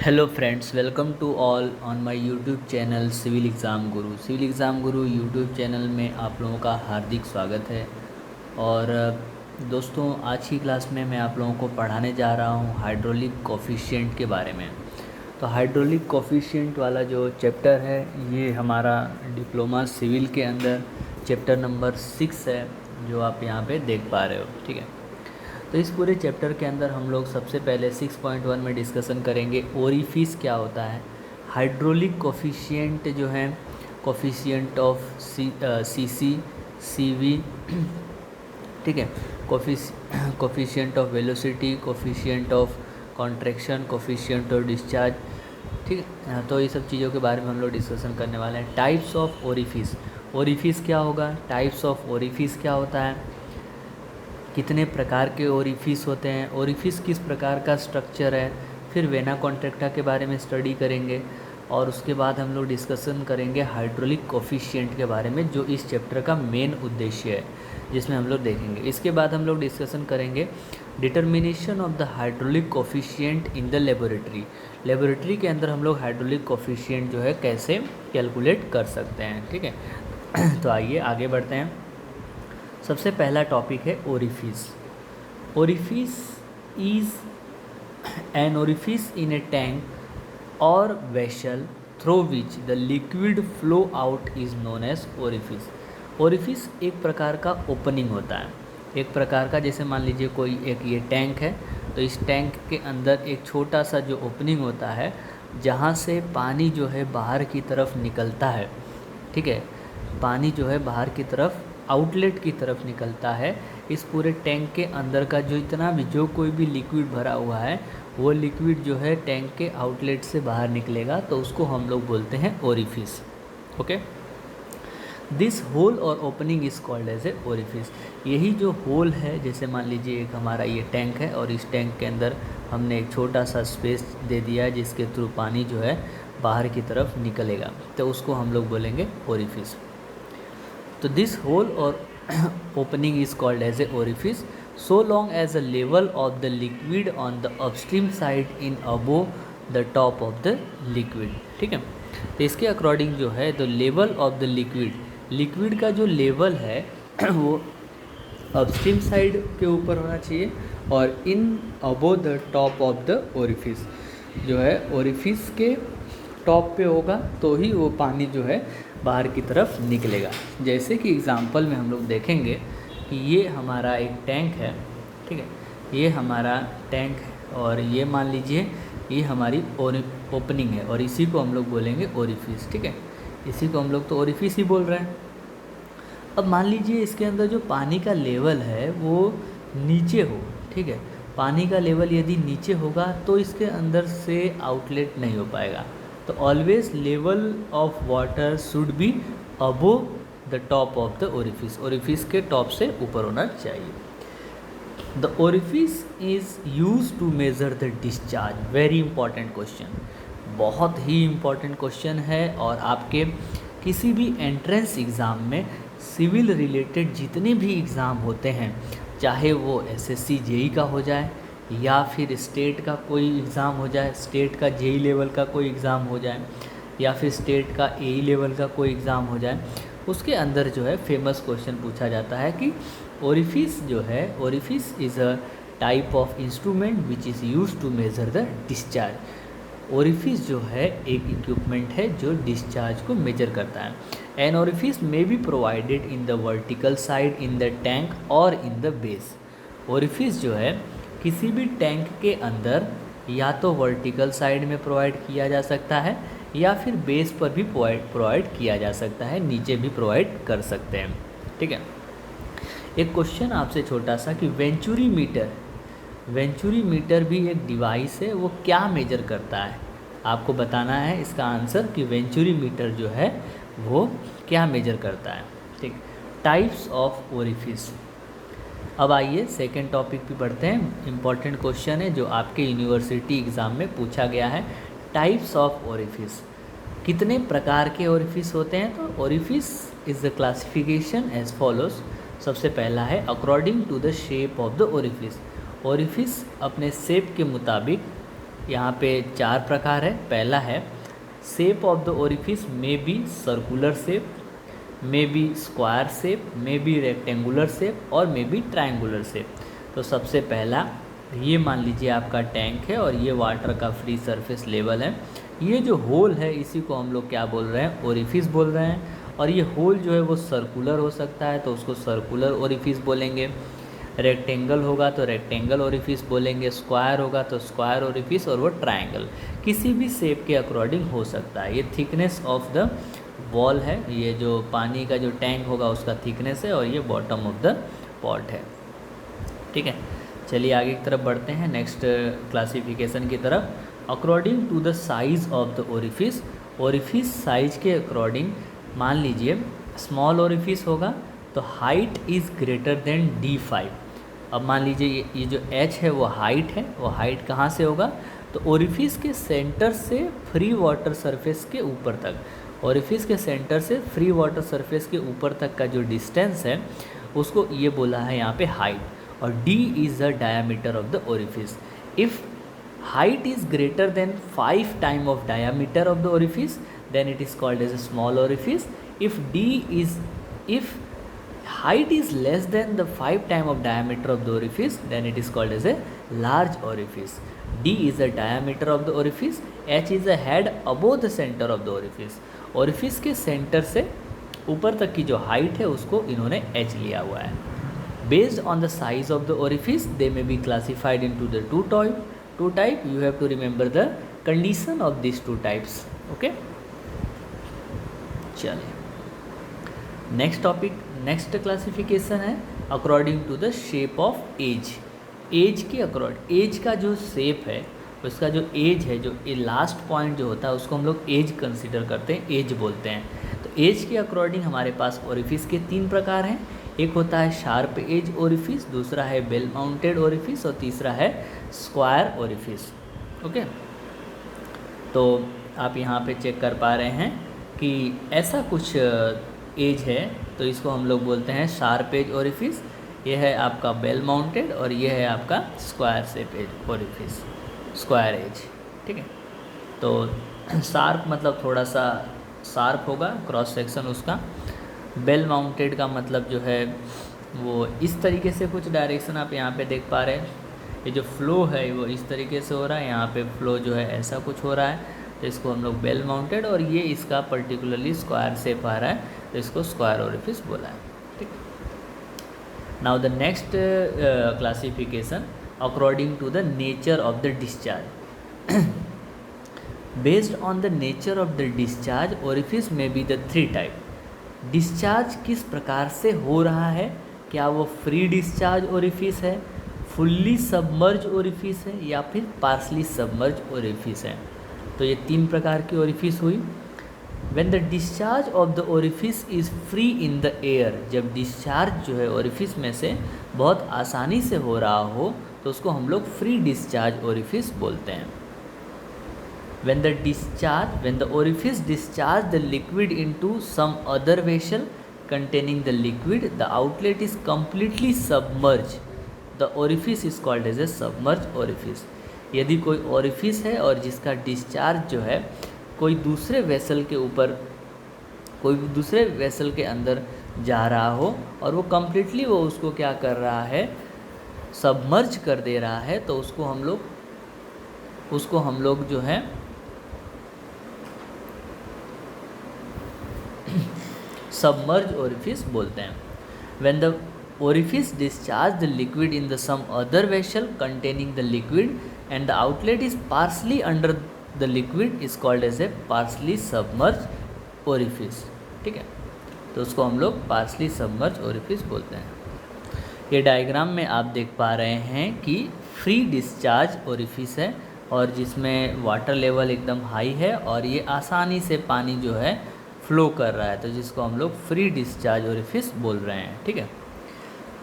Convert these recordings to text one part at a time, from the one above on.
Hello friends, welcome to all on my YouTube channel civil exam guru. Civil exam guru YouTube channel में आप लोगों का हार्दिक स्वागत है। और दोस्तों, आज की क्लास में मैं आप लोगों को पढ़ाने जा रहा हूँ हाइड्रोलिक कोफिशिएंट के बारे में। तो हाइड्रोलिक कोफिशिएंट वाला जो चैप्टर है, ये हमारा डिप्लोमा सिविल के अंदर चैप्टर नंबर 6 है, जो आप यहाँ पे देख पा रहे हो। ठीक है, तो इस पूरे चैप्टर के अंदर हम लोग सबसे पहले 6.1 में डिस्कशन करेंगे ओरिफिस क्या होता है। हाइड्रोलिक कोफिशिएंट जो है, coefficient of C C V, ठीक है, coefficient of velocity, coefficient of contraction, coefficient of discharge. ठीक है, तो ये सब चीज़ों के बारे में हम लोग डिस्कशन करने वाले हैं। टाइप्स ऑफ ओरिफिस, ओरिफिस क्या होगा, टाइप्स ऑफ ओरिफिस क्या होता है, कितने प्रकार के ओरिफिस होते हैं, ओरिफिस किस प्रकार का स्ट्रक्चर है, फिर वेना कॉन्ट्रैक्टा के बारे में स्टडी करेंगे। और उसके बाद हम लोग डिस्कशन करेंगे हाइड्रोलिक कोफिशिएंट के बारे में, जो इस चैप्टर का मेन उद्देश्य है, जिसमें हम लोग देखेंगे। इसके बाद हम लोग डिस्कशन करेंगे determination of the hydraulic coefficient in the laboratory. Laboratory के अंदर हम लोग हाइड्रोलिक कोफिशिएंट जो है कैसे कैलकुलेट कर सकते हैं। ठीक है, तो आइए आगे बढ़ते हैं। सबसे पहला टॉपिक है orifice. Orifice is an orifice in a tank और vessel through which the liquid flow out is known as orifice. Orifice एक प्रकार का ओपनिंग होता है, एक प्रकार का, जैसे मान लीजिए कोई एक ये टैंक है, तो इस टैंक के अंदर एक छोटा सा जो ओपनिंग होता है, जहाँ से पानी जो है बाहर की तरफ निकलता है। ठीक है, पानी जो है बाहर की तरफ आउटलेट की तरफ निकलता है। इस पूरे टैंक के अंदर का जो इतना भी जो कोई भी लिक्विड भरा हुआ है, वो लिक्विड जो है टैंक के आउटलेट से बाहर निकलेगा, तो उसको हम लोग बोलते हैं ओरिफिस। ओके, दिस होल और opening is called as a orifice. यही जो होल है, जैसे मान लीजिए एक हमारा ये टैंक है और इस टैंक के अंदर हमने एक छोटा सा स्पेस दे दिया है, जिसके थ्रू पानी जो है बाहर की तरफ निकलेगा, तो उसको हम लोग बोलेंगे ओरिफिस। तो दिस होल और opening is called as a orifice so long as a level of the liquid on the upstream side in above the top of the liquid. ठीक है, तो इसके अकॉर्डिंग जो है the level of the liquid, liquid का जो level है वो अपस्ट्रीम साइड के ऊपर होना चाहिए और in above the top of the orifice, जो है ओरिफिस के टॉप पे होगा, तो ही वो पानी जो है बाहर की तरफ निकलेगा। जैसे कि एग्ज़ाम्पल में हम लोग देखेंगे कि ये हमारा एक टैंक है। ठीक है, ये हमारा टैंक है और ये मान लीजिए ये हमारी ओपनिंग है और इसी को हम लोग बोलेंगे ओरिफिस। ठीक है, इसी को हम लोग तो ओरिफिस ही बोल रहे हैं। अब मान लीजिए इसके अंदर जो पानी का लेवल है वो नीचे हो। ठीक है, पानी का लेवल यदि नीचे होगा तो इसके अंदर से आउटलेट नहीं हो पाएगा। तो always level of water should be above the top of the orifice, orifice के टॉप से ऊपर होना चाहिए। The orifice is use to measure the discharge. Very important question, बहुत ही इम्पॉर्टेंट क्वेश्चन है। और आपके किसी भी एंट्रेंस एग्ज़ाम में सिविल रिलेटेड जितने भी एग्ज़ाम होते हैं, चाहे वो एसएससी जेई का हो जाए या फिर स्टेट का कोई एग्ज़ाम हो जाए, स्टेट का जेई लेवल का कोई एग्ज़ाम हो जाए या फिर स्टेट का एई लेवल का कोई एग्ज़ाम हो जाए, उसके अंदर जो है फेमस क्वेश्चन पूछा जाता है कि ओरिफिस जो है, orifice is a type of instrument which is use to measure the discharge. Orifice जो है एक इक्विपमेंट है जो डिस्चार्ज को मेजर करता है। An orifice may be provided in the vertical side in the tank और इन द बेस। ओरिफिस जो है किसी भी टैंक के अंदर या तो वर्टिकल साइड में प्रोवाइड किया जा सकता है या फिर बेस पर भी प्रोवाइड किया जा सकता है, नीचे भी प्रोवाइड कर सकते हैं। ठीक है, एक क्वेश्चन आपसे छोटा सा कि वेंचुरी मीटर, वेंचुरी मीटर भी एक डिवाइस है, वो क्या मेजर करता है, आपको बताना है इसका आंसर कि वेंचुरी मीटर जो है वो क्या मेजर करता है। ठीक, टाइप्स ऑफ ओरिफिस। अब आइए सेकेंड टॉपिक पे बढ़ते हैं। इम्पॉर्टेंट क्वेश्चन है जो आपके यूनिवर्सिटी एग्ज़ाम में पूछा गया है। टाइप्स ऑफ ओरिफिस, कितने प्रकार के ओरिफिस होते हैं। तो orifice is the classification as follows. सबसे पहला है according to the shape of the orifice. Orifice अपने शेप के मुताबिक यहाँ पे 4 प्रकार है। पहला है shape of the orifice may be circular shape, may be square shape, may be rectangular shape और मे बी ट्रायंगुलर शेप। तो सबसे पहला ये मान लीजिए आपका टैंक है और ये वाटर का फ्री सरफेस लेवल है। ये जो होल है इसी को हम लोग क्या बोल रहे हैं, ओरिफिस बोल रहे हैं। और ये होल जो है वो सर्कुलर हो सकता है तो उसको सर्कुलर ओरिफिस बोलेंगे, रेक्टेंगल होगा तो रेक्टेंगल ओरिफिस बोलेंगे, स्क्वायर होगा तो स्क्वायर ओरिफिस, और वो ट्रायंगल किसी भी शेप के अकॉर्डिंग हो सकता है। ये थिकनेस ऑफ द वॉल है, ये जो पानी का जो टैंक होगा उसका थिकनेस है, और ये बॉटम ऑफ द पॉट है। ठीक है, चलिए आगे की तरफ बढ़ते हैं, नेक्स्ट क्लासिफिकेशन की तरफ। According to the size of the orifice, orifice size के अकॉर्डिंग मान लीजिए स्मॉल ओरिफिस होगा तो height is greater than D5। अब मान लीजिए ये जो H है वो हाइट है, वो हाइट कहाँ से होगा, तो ओरिफिस के सेंटर से फ्री वाटर सरफेस के ऊपर तक, ओरिफिस के सेंटर से फ्री वाटर सरफेस के ऊपर तक का जो डिस्टेंस है उसको ये बोला है यहाँ पे हाइट, और D is the diameter of the orifice. If height is greater than 5 time of diameter of the orifice, then it is called as a small orifice. If height is less than the 5 time of diameter of the orifice, then it is called as a large orifice. D is the diameter of the orifice, H is the head above the center of the orifice. orifice के center से ऊपर तक की जो height है उसको इन्होंने H लिया हुआ है। Based on the size of the orifice, they may be classified into the two type. You have to remember the condition of these two types. Okay, चलिए नेक्स्ट टॉपिक, नेक्स्ट क्लासिफिकेशन है according to the shape of edge. Edge के अकॉर्डिंग, edge का जो shape है उसका जो as है, जो लास्ट पॉइंट जो होता है उसको हम लोग एज कंसिडर करते हैं, एज बोलते हैं। तो एज के अकॉर्डिंग हमारे पास ओरिफिस के 3 प्रकार हैं। एक होता है शार्प एज ओरिफिस, दूसरा है बेल माउंटेड ओरिफिस और तीसरा है स्क्वायर ओरिफिस। ओके, तो आप यहाँ पे चेक कर पा रहे हैं कि ऐसा कुछ एज है तो इसको हम लोग बोलते हैं शार्प एज ओरिफिस, ये है आपका बेल माउंटेड और ये है आपका square shape edge orifice, square edge. ठीक है, तो शार्प मतलब थोड़ा सा शार्प होगा क्रॉस सेक्शन उसका। बेल माउंटेड का मतलब जो है वो इस तरीके से कुछ डायरेक्शन आप यहाँ पे देख पा रहे हैं, ये जो फ्लो है वो इस तरीके से हो रहा है, यहाँ पे फ्लो जो है ऐसा कुछ हो रहा है, तो इसको हम लोग बेल माउंटेड, और ये इसका पर्टिकुलरली स्क्वायर शेप आ रहा है तो इसको स्क्वायर ओरिफिस बोला है। ठीक है, now the next classification according to the nature of the discharge. Based on the nature of the discharge orifice may be the 3 type. Discharge किस प्रकार से हो रहा है, क्या वो फ्री डिस्चार्ज ओरिफिस है, फुल्ली सबमर्ज ओरिफिस है या फिर पार्सली सबमर्ज ओरिफिस है। तो ये 3 प्रकार की ओरिफिस हुई। When the discharge of the orifice is free in the air, जब डिस्चार्ज जो है ओरिफिस में से बहुत आसानी से हो रहा हो तो उसको हम लोग फ्री डिस्चार्ज ओरिफिस बोलते हैं। When the orifice discharge the liquid into some other vessel containing the liquid, the outlet is completely submerged. The orifice is called as a submerged orifice. यदि कोई ओरिफिस है और जिसका डिस्चार्ज जो है कोई दूसरे वेसल के ऊपर, कोई दूसरे वेसल के अंदर जा रहा हो और वो कम्प्लीटली वो उसको क्या कर रहा है, सबमर्ज कर दे रहा है, तो उसको हम लोग जो है सबमर्ज ओरिफिस बोलते हैं। When the orifice discharge the liquid in the some other vessel containing the liquid and the outlet is partially under the liquid is called as a partially submerged orifice। ठीक है, तो उसको हम लोग partially submerged orifice बोलते हैं। ये diagram में आप देख पा रहे हैं कि फ्री डिस्चार्ज ओरिफिस है और जिसमें वाटर लेवल एकदम हाई है और ये आसानी से पानी जो है फ्लो कर रहा है, तो जिसको हम लोग फ्री डिस्चार्ज ओरिफिस बोल रहे हैं। ठीक है,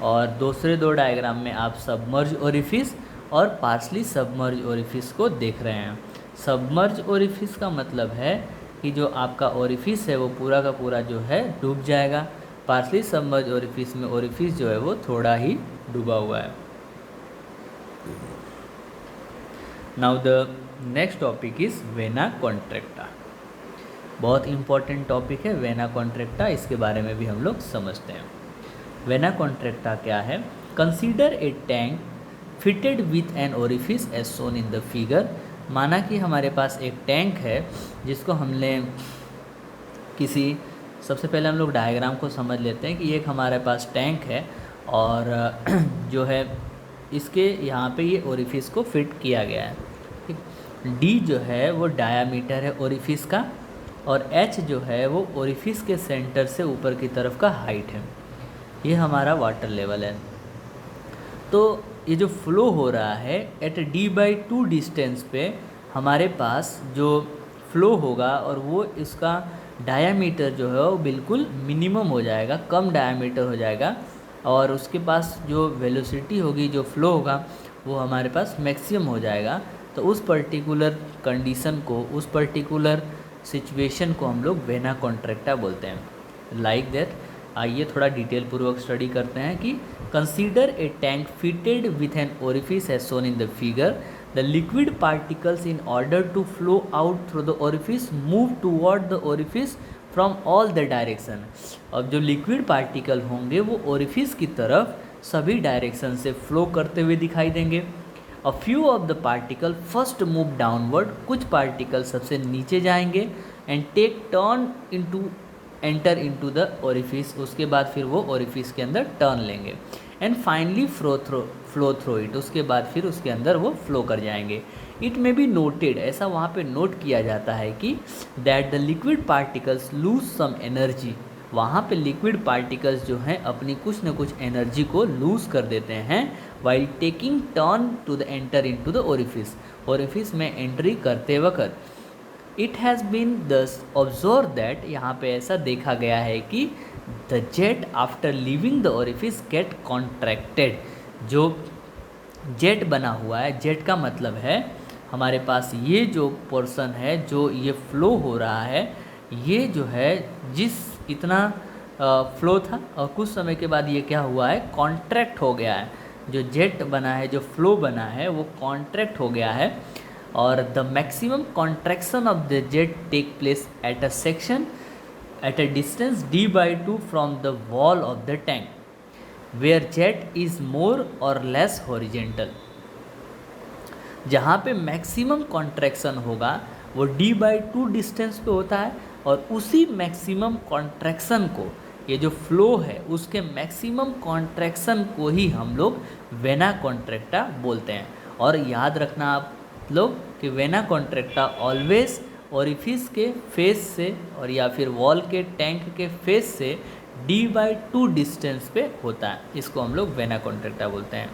और दूसरे 2 डायग्राम में आप सबमर्ज ओरिफिस और पार्सली सबमर्ज ओरिफिस को देख रहे हैं। सबमर्ज ओरिफिस का मतलब है कि जो आपका ओरिफिस है वो पूरा का पूरा जो है डूब जाएगा। पार्सली सबमर्ज ओरिफिस में ओरिफिस जो है वो थोड़ा ही डूबा हुआ है। Now the next topic is vena contracta. बहुत इंपॉर्टेंट टॉपिक है वेना कॉन्ट्रैक्टा, इसके बारे में भी हम लोग समझते हैं। वेना कॉन्ट्रैक्टा क्या है? Consider a tank fitted with an orifice as shown in the figure. माना कि हमारे पास एक टैंक है जिसको हमने सबसे पहले हम लोग डायग्राम को समझ लेते हैं कि एक हमारे पास टैंक है और जो है इसके यहाँ पे ये ओरिफिस को फिट किया गया है। ठीक, डी जो है वो डायामीटर है ओरिफिस का और एच जो है वो ओरिफिस के सेंटर से ऊपर की तरफ का हाइट है। ये हमारा वाटर लेवल है। तो ये जो फ्लो हो रहा है एट d/2 डिस्टेंस पे हमारे पास जो फ्लो होगा और वो इसका डायामीटर जो है वो बिल्कुल मिनिमम हो जाएगा, कम डायामीटर हो जाएगा और उसके पास जो वेलोसिटी होगी, जो फ्लो होगा वो हमारे पास मैक्सिमम हो जाएगा। तो उस पर्टिकुलर कंडीशन को, उस पर्टिकुलर सिचुएशन को हम लोग वेना कॉन्ट्रैक्टा बोलते हैं। लाइक दैट आइए थोड़ा डिटेल पूर्वक स्टडी करते हैं कि consider a tank fitted with an orifice as shown in the figure. The liquid particles in order to flow out through the orifice move toward the orifice from all the direction. अब जो liquid particle होंगे वो orifice की तरफ सभी direction से flow करते हुए दिखाई देंगे। A few of the particle first move downward, कुछ पार्टिकल सबसे नीचे जाएंगे and take turn into enter into the orifice, उसके बाद फिर वो ओरिफिस के अंदर टर्न लेंगे and finally flow through it, उसके बाद फिर उसके अंदर वो फ्लो कर जाएंगे। इट मे बी नोटेड, ऐसा वहाँ पे नोट किया जाता है कि that the liquid particles lose some energy, वहाँ पे लिक्विड पार्टिकल्स जो हैं अपनी कुछ न कुछ एनर्जी को लूज़ कर देते हैं while taking turn to the enter into the orifice, orifice में एंट्री करते वक्त। It has been thus observe that, यहाँ पे ऐसा देखा गया है कि the jet after leaving the orifice get contracted. जो जेट बना हुआ है, जेट का मतलब है हमारे पास ये जो पोर्शन है, जो ये फ्लो हो रहा है, ये जो है जिस इतना फ्लो था और कुछ समय के बाद ये क्या हुआ है, कॉन्ट्रैक्ट हो गया है। जो जेट बना है, जो फ्लो बना है वो कॉन्ट्रैक्ट हो गया है और the maximum contraction of the jet take place at a section at a distance d/2 from the wall of the tank, where jet is more or less horizontal। जहाँ पे मैक्सिमम कॉन्ट्रैक्शन होगा वो d/2 distance पे होता है और उसी maximum contraction को, ये जो फ्लो है उसके मैक्सिमम कॉन्ट्रैक्शन को ही हम लोग वेना कॉन्ट्रैक्टा बोलते हैं। और याद रखना आप लोग कि वेना कॉन्ट्रैक्टा ऑलवेज ओरिफिस के फेस से और या फिर वॉल के टैंक के फेस से d/2 डिस्टेंस पे होता है। इसको हम लोग वेना कॉन्ट्रैक्टा बोलते हैं।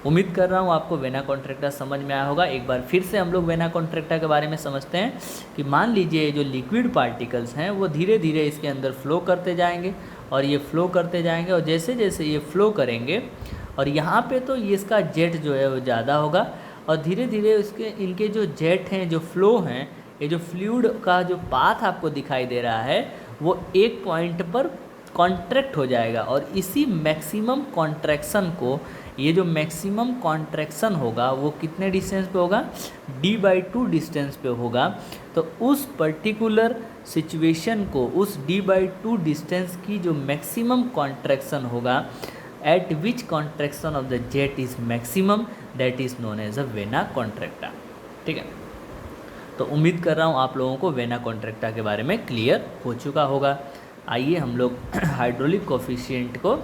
उम्मीद कर रहा हूँ आपको वेना कॉन्ट्रैक्टा समझ में आया होगा। एक बार फिर से हम लोग वेना कॉन्ट्रैक्टा के बारे में समझते हैं कि मान लीजिए जो लिक्विड पार्टिकल्स हैं वो धीरे धीरे इसके अंदर फ्लो करते जाएंगे और ये फ्लो करते जाएंगे और जैसे जैसे ये फ्लो करेंगे और यहाँ पे तो ये इसका जेट जो है वो ज़्यादा होगा और धीरे धीरे इनके जो जेट हैं, जो फ्लो हैं, ये जो फ्लूइड का जो पाथ आपको दिखाई दे रहा है वो एक पॉइंट पर कॉन्ट्रैक्ट हो जाएगा और इसी मैक्सिमम कॉन्ट्रैक्शन को, ये जो मैक्सिमम कॉन्ट्रैक्शन होगा वो कितने डिस्टेंस पे होगा, d/2 डिस्टेंस पे होगा। तो उस पर्टिकुलर सिचुएशन को, उस d/2 डिस्टेंस की जो मैक्सिमम कॉन्ट्रैक्शन होगा, at which contraction of the jet is maximum, that is known as a vena contracta. ठीक है, तो उम्मीद कर रहा हूँ आप लोगों को वेना कॉन्ट्रैक्टा के बारे में क्लियर हो चुका होगा। आइए हम लोग हाइड्रोलिक कोफिशिएंट को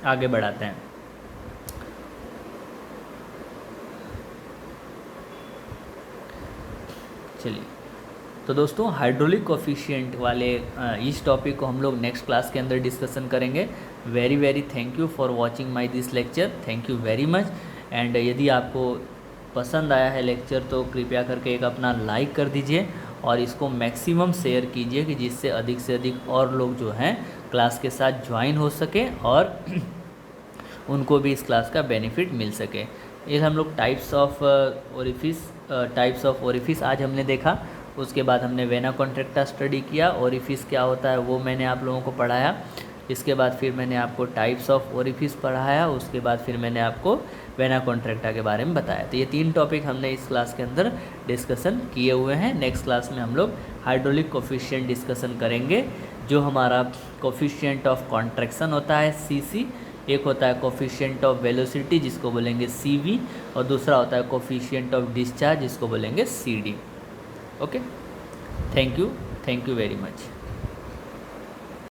आगे बढ़ाते हैं। चलिए, तो दोस्तों हाइड्रोलिक कोफिशिएंट वाले इस टॉपिक को हम लोग नेक्स्ट क्लास के अंदर डिस्कशन करेंगे। Very thank you for watching my this lecture, thank you very much. And यदि आपको पसंद आया है लेक्चर तो कृपया करके एक अपना लाइक कर दीजिए और इसको मैक्सिमम शेयर कीजिए कि जिससे अधिक से अधिक और लोग जो हैं क्लास के साथ ज्वाइन हो सकें और उनको भी इस क्लास का बेनिफिट मिल सके। ये हम लोग टाइप्स ऑफ ओरिफिस आज हमने देखा। उसके बाद हमने वेना कॉन्ट्रैक्टा स्टडी किया, ओरिफिस क्या होता है वो मैंने आप लोगों को पढ़ाया। इसके बाद फिर मैंने आपको टाइप्स ऑफ ओरिफिस पढ़ाया, उसके बाद फिर मैंने आपको वेना कॉन्ट्रैक्टा के बारे में बताया। तो ये 3 टॉपिक हमने इस क्लास के अंदर डिस्कशन किए हुए हैं। नेक्स्ट क्लास में हम लोग हाइड्रोलिक कोफिशिएंट डिस्कशन करेंगे, जो हमारा कोफिशिएंट ऑफ कॉन्ट्रैक्शन होता है CC, एक होता है कोफिशिएंट ऑफ वेलोसिटी जिसको बोलेंगे CV, और दूसरा होता है कोफिशिएंट ऑफ डिस्चार्ज जिसको बोलेंगे CD। Okay, thank you very much.